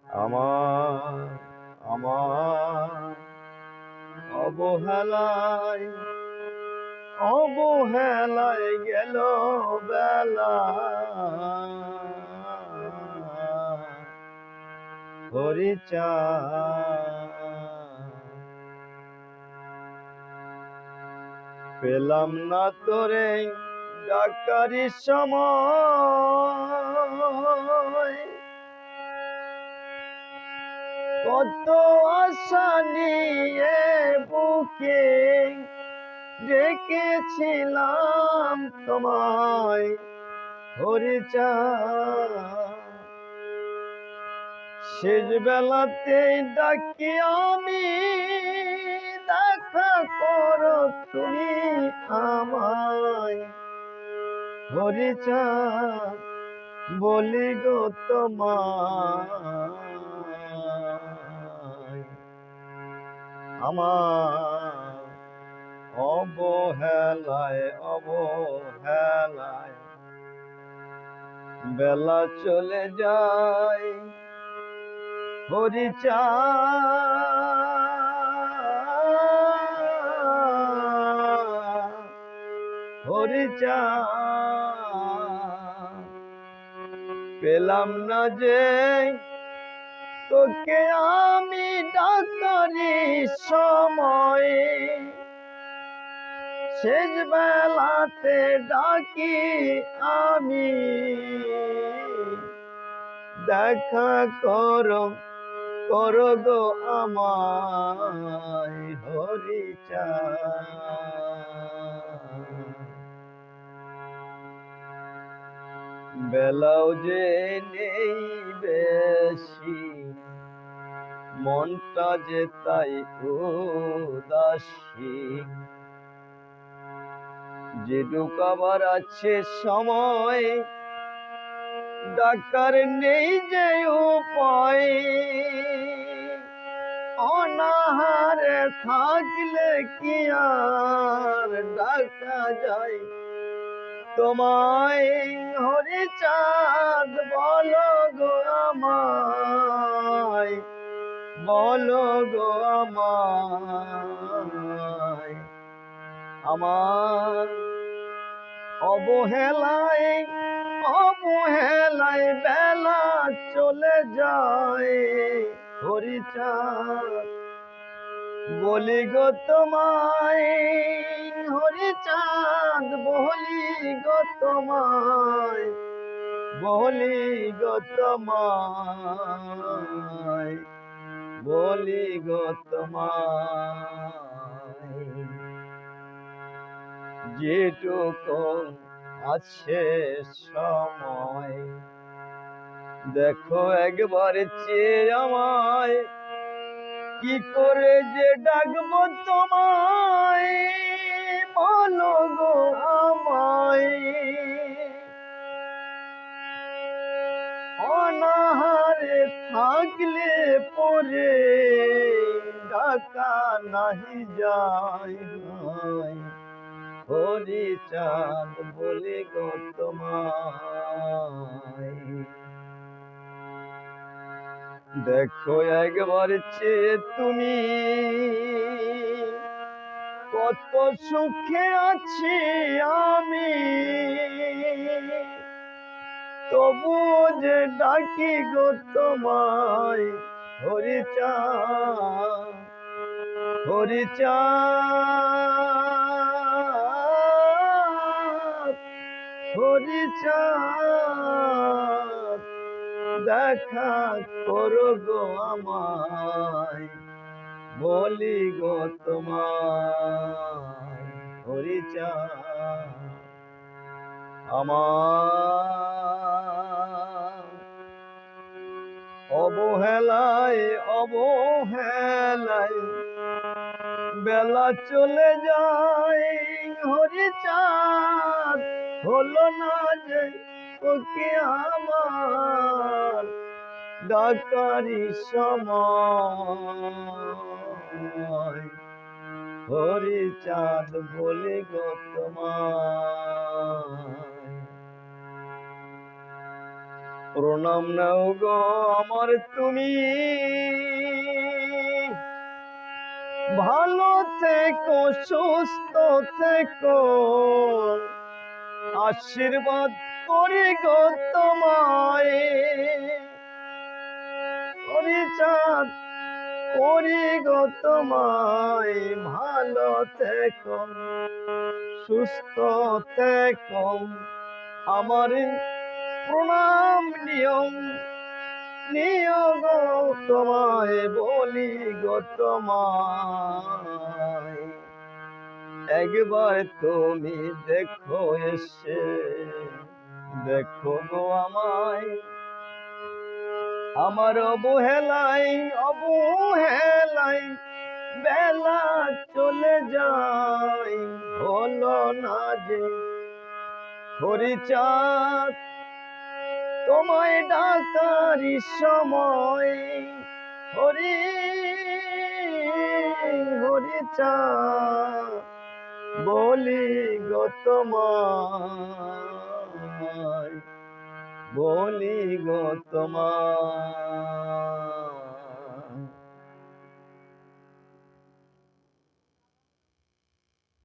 আমার আমার অবহেলায় অবহেলায় গেল বেলা, হরিচাঁদ পেলাম না তোরে ডাকারি সময়, কত আশা নিয়ে বুকে ডেকেছিলাম তোমায় হরিচাঁদ। শেষ বেলাতে ডাকি আমি, দেখা করো তুমি আমায় হরিচাঁদ, বলি গো তোমায় আমার অবহেলায় অবহেলায় বেলা চলে যায় হরিচাঁদ হরিচাঁদ পেলাম না যে তোকে আমি ডাকারি সময়, শেষ বেলাতে ডাকি আমি, দেখা করো করো গো আমায় হরিচাঁদ। বেলাও যে নেই বেশি, মনটা যে তাই উদাসী, যে ঢুকাবার আছে সময়, ডাকার নেই যে উপায়, অনাহারে থাকলে কি আর ডাকা যায় তোমায় হরিচাঁদ, বলো গো আমায়, বলো গো আমায় আমার অবহেলায় অবহেলায় বেলা চলে যায় হরিচাঁদ, বলি গো তোমায় হরিচাঁদ, বলি গো তোমায়, বলি গো তোমায়, বলি গো তোমায় যেটুকু আছে সময়, দেখো একবার চেয়ে আমায়, কি করে যে ডাকবো তোমায়, বলো গো আমায় অনাহারে থাকলে পরে ডাকা নাহি যায় হরিচাঁদ, বলি গো তোমায় দেখো একবার চেয়ে তুমি, কত সুখে আছি আমি, তবু যে ডাকি গো তোমায় হরিচাঁদ, হরিচাঁদ হরিচাঁদ, দেখা করো গো আমায়, বলি গো তোমায় হরিচাঁদ আমার অবহেলায় অবহেলায় বেলা চলে যায় হরিচাঁদ, হলো না যে তোকে আমার ডাকারি সময় হরিচাঁদ, বলি গো তোমায় প্রণাম নাও গো আমার তুমি, ভালো থেকো সুস্থ থেকো, আশীর্বাদ করি গো তোমায়, পরিচার করি গো তোমায়, ভালো থেকো সুস্থ থেকো, আমার প্রণাম নিয়োগ তোমায় বলি গো তোমায়, একবার তুমি দেখো এসে, দেখো গো আমায়, আমার অবহেলাই বেলা চলে যায়, হলো না যে হরিচাঁদ তোমায় ডাকারি সময়, হরিচাঁদ বলি গো তোমায়, বলি গো তোমায়।